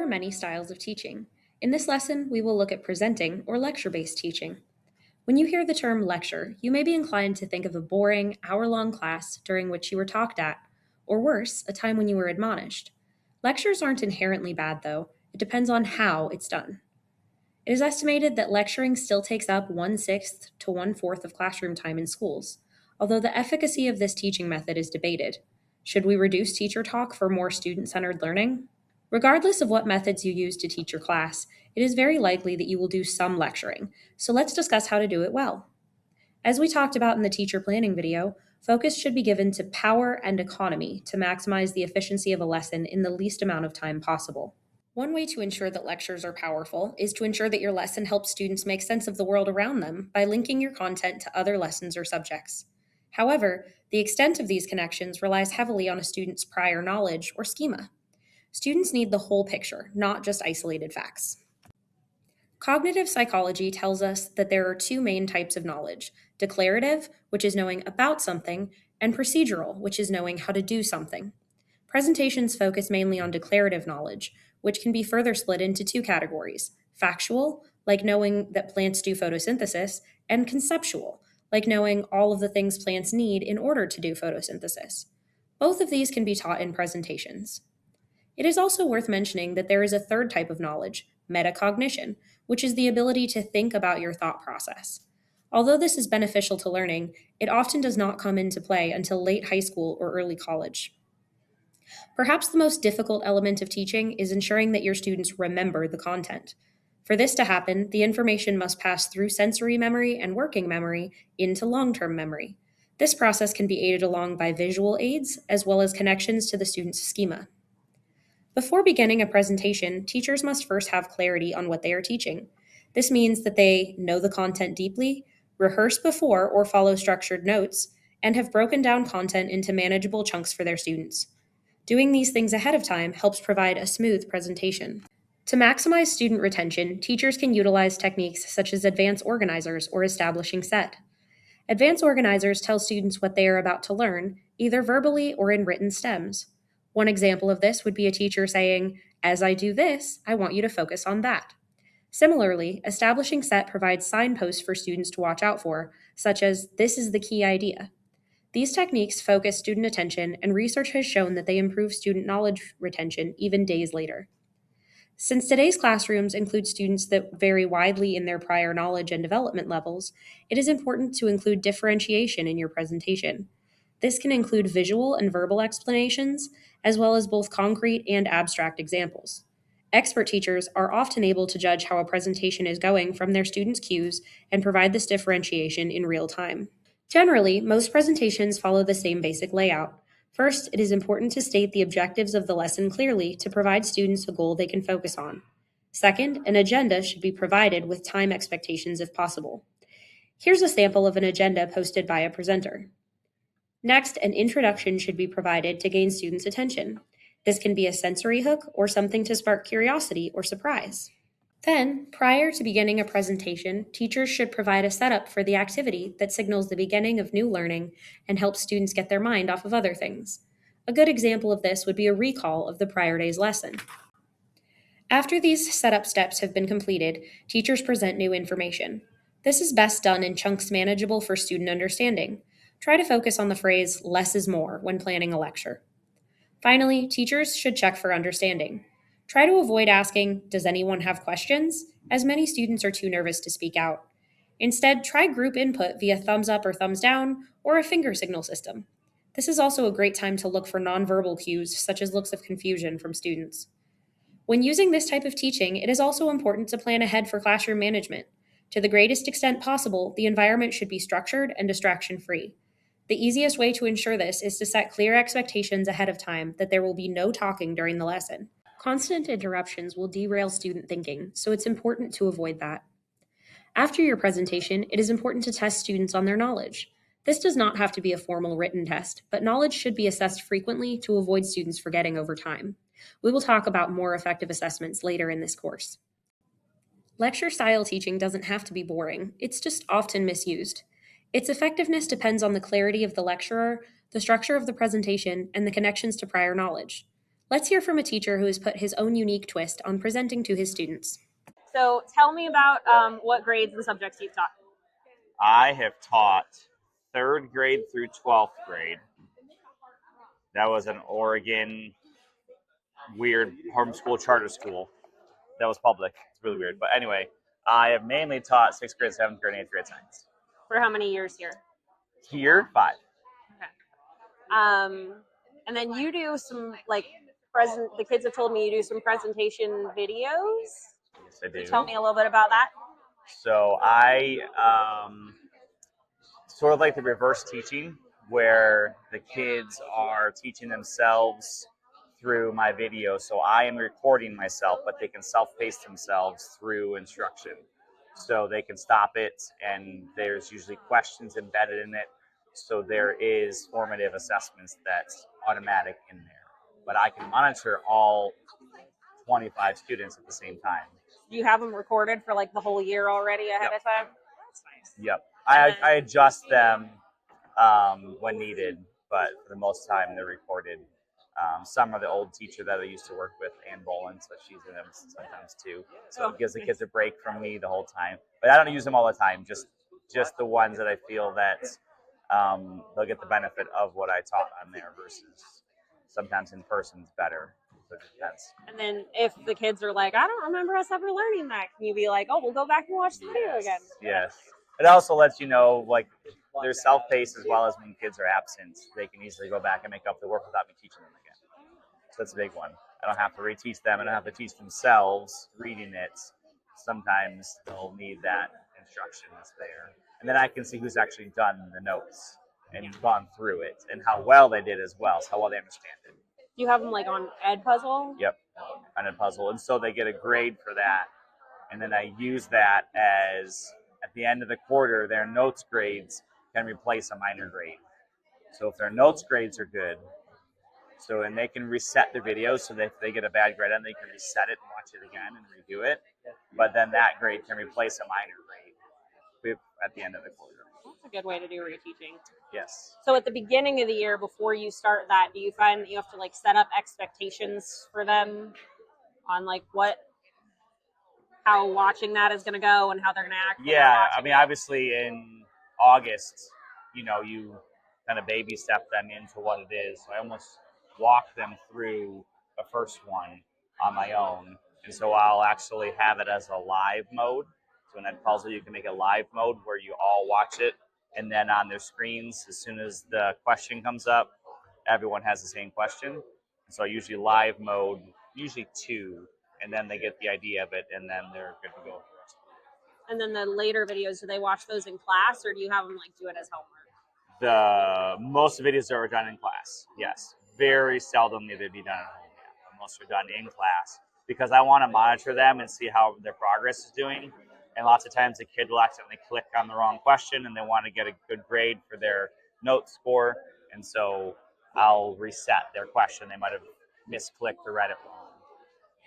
are many styles of teaching. In this lesson, we will look at presenting or lecture-based teaching. When you hear the term lecture, you may be inclined to think of a boring, hour-long class during which you were talked at, or worse, a time when you were admonished. Lectures aren't inherently bad, though. It depends on how it's done. It is estimated that lecturing still takes up 1/6 to 1/4 of classroom time in schools, although the efficacy of this teaching method is debated. Should we reduce teacher talk for more student-centered learning? Regardless of what methods you use to teach your class, it is very likely that you will do some lecturing, so let's discuss how to do it well. As we talked about in the teacher planning video, focus should be given to power and economy to maximize the efficiency of a lesson in the least amount of time possible. One way to ensure that lectures are powerful is to ensure that your lesson helps students make sense of the world around them by linking your content to other lessons or subjects. However, the extent of these connections relies heavily on a student's prior knowledge or schema. Students need the whole picture, not just isolated facts. Cognitive psychology tells us that there are two main types of knowledge: declarative, which is knowing about something, and procedural, which is knowing how to do something. Presentations focus mainly on declarative knowledge, which can be further split into two categories: factual, like knowing that plants do photosynthesis, and conceptual, like knowing all of the things plants need in order to do photosynthesis. Both of these can be taught in presentations. It is also worth mentioning that there is a third type of knowledge, metacognition, which is the ability to think about your thought process. Although this is beneficial to learning, it often does not come into play until late high school or early college. Perhaps the most difficult element of teaching is ensuring that your students remember the content. For this to happen, the information must pass through sensory memory and working memory into long-term memory. This process can be aided along by visual aids as well as connections to the student's schema. Before beginning a presentation, teachers must first have clarity on what they are teaching. This means that they know the content deeply, rehearse before or follow structured notes, and have broken down content into manageable chunks for their students. Doing these things ahead of time helps provide a smooth presentation. To maximize student retention, teachers can utilize techniques such as advanced organizers or establishing set. Advanced organizers tell students what they are about to learn, either verbally or in written stems. One example of this would be a teacher saying, "As I do this, I want you to focus on that." Similarly, establishing set provides signposts for students to watch out for, such as, "This is the key idea." These techniques focus student attention, and research has shown that they improve student knowledge retention even days later. Since today's classrooms include students that vary widely in their prior knowledge and development levels, it is important to include differentiation in your presentation. This can include visual and verbal explanations, as well as both concrete and abstract examples. Expert teachers are often able to judge how a presentation is going from their students' cues and provide this differentiation in real time. Generally, most presentations follow the same basic layout. First, it is important to state the objectives of the lesson clearly to provide students a goal they can focus on. Second, an agenda should be provided with time expectations if possible. Here's a sample of an agenda posted by a presenter. Next, an introduction should be provided to gain students' attention. This can be a sensory hook or something to spark curiosity or surprise. Then, prior to beginning a presentation, teachers should provide a setup for the activity that signals the beginning of new learning and helps students get their mind off of other things. A good example of this would be a recall of the prior day's lesson. After these setup steps have been completed, teachers present new information. This is best done in chunks manageable for student understanding. Try to focus on the phrase "less is more" when planning a lecture. Finally, teachers should check for understanding. Try to avoid asking, "Does anyone have questions?" as many students are too nervous to speak out. Instead, try group input via thumbs up or thumbs down, or a finger signal system. This is also a great time to look for nonverbal cues, such as looks of confusion from students. When using this type of teaching, it is also important to plan ahead for classroom management. To the greatest extent possible, the environment should be structured and distraction-free. The easiest way to ensure this is to set clear expectations ahead of time that there will be no talking during the lesson. Constant interruptions will derail student thinking, so it's important to avoid that. After your presentation, it is important to test students on their knowledge. This does not have to be a formal written test, but knowledge should be assessed frequently to avoid students forgetting over time. We will talk about more effective assessments later in this course. Lecture-style teaching doesn't have to be boring, it's just often misused. Its effectiveness depends on the clarity of the lecturer, the structure of the presentation, and the connections to prior knowledge. Let's hear from a teacher who has put his own unique twist on presenting to his students. So tell me about what grades and subjects you've taught. I have taught third grade through 12th grade. That was an Oregon weird homeschool charter school. That was public. It's really weird. But anyway, I have mainly taught 6th grade, 7th grade, and 8th grade science. For how many years here? Here, 5. Okay. And then you do some the kids have told me you do some presentation videos. Yes, I do. Can you tell me a little bit about that? So I sort of like the reverse teaching, where the kids are teaching themselves through my video. So I am recording myself, but they can self-pace themselves through instruction. So they can stop it, and there's usually questions embedded in it. So there is formative assessments that's automatic in there. But I can monitor all 25 students at the same time. Do you have them recorded for the whole year already ahead of time? That's nice. Yep. I adjust them when needed, but for the most time they're recorded. Some are the old teacher that I used to work with, Ann Bolin, so she's in them sometimes too. So it gives the kids a break from me the whole time. But I don't use them all the time, just the ones that I feel that they'll get the benefit of what I taught on there versus sometimes in person is better. So it depends. And then if the kids are like, I don't remember us ever learning that, can you be like, oh, we'll go back and watch the video again? Yes. It also lets you know, they're self-paced as well as when kids are absent. They can easily go back and make up the work without me teaching them again. So that's a big one. I don't have to reteach them. I don't have to teach themselves reading it. Sometimes they'll need that instruction that's there. And then I can see who's actually done the notes and gone through it and how well they did as well, so how well they understand it. Do you have them on Edpuzzle? Yep, on Edpuzzle. And so they get a grade for that. And then I use that as, at the end of the quarter, their notes grades can replace a minor grade. So if their notes grades are good, and they can reset their videos, so that if they get a bad grade on, they can reset it and watch it again and redo it. But then that grade can replace a minor grade at the end of the quarter. That's a good way to do reteaching. Yes. So at the beginning of the year, before you start that, do you find that you have to set up expectations for them on how watching that is going to go and how they're going to act? Yeah, I mean, obviously in August, you kind of baby step them into what it is. So I almost walk them through the first one on my own. And so I'll actually have it as a live mode. So in Edpuzzle, you can make a live mode where you all watch it. And then on their screens, as soon as the question comes up, everyone has the same question. And so usually live mode, usually 2, and then they get the idea of it, and then they're good to go. And then the later videos, do they watch those in class, or do you have them do it as homework? Most videos are done in class, yes. Very seldom do they be done at home. But most are done in class because I want to monitor them and see how their progress is doing. And lots of times the kid will accidentally click on the wrong question and they want to get a good grade for their note score. And so I'll reset their question. They might have misclicked or read it wrong.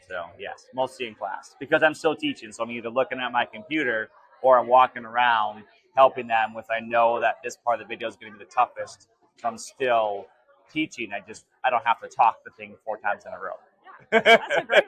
So yes, mostly in class because I'm still teaching. So I'm either looking at my computer or I'm walking around helping them with, I know that this part of the video is going to be the toughest. So I'm still teaching. I don't have to talk the thing 4 times in a row. Yeah, that's a great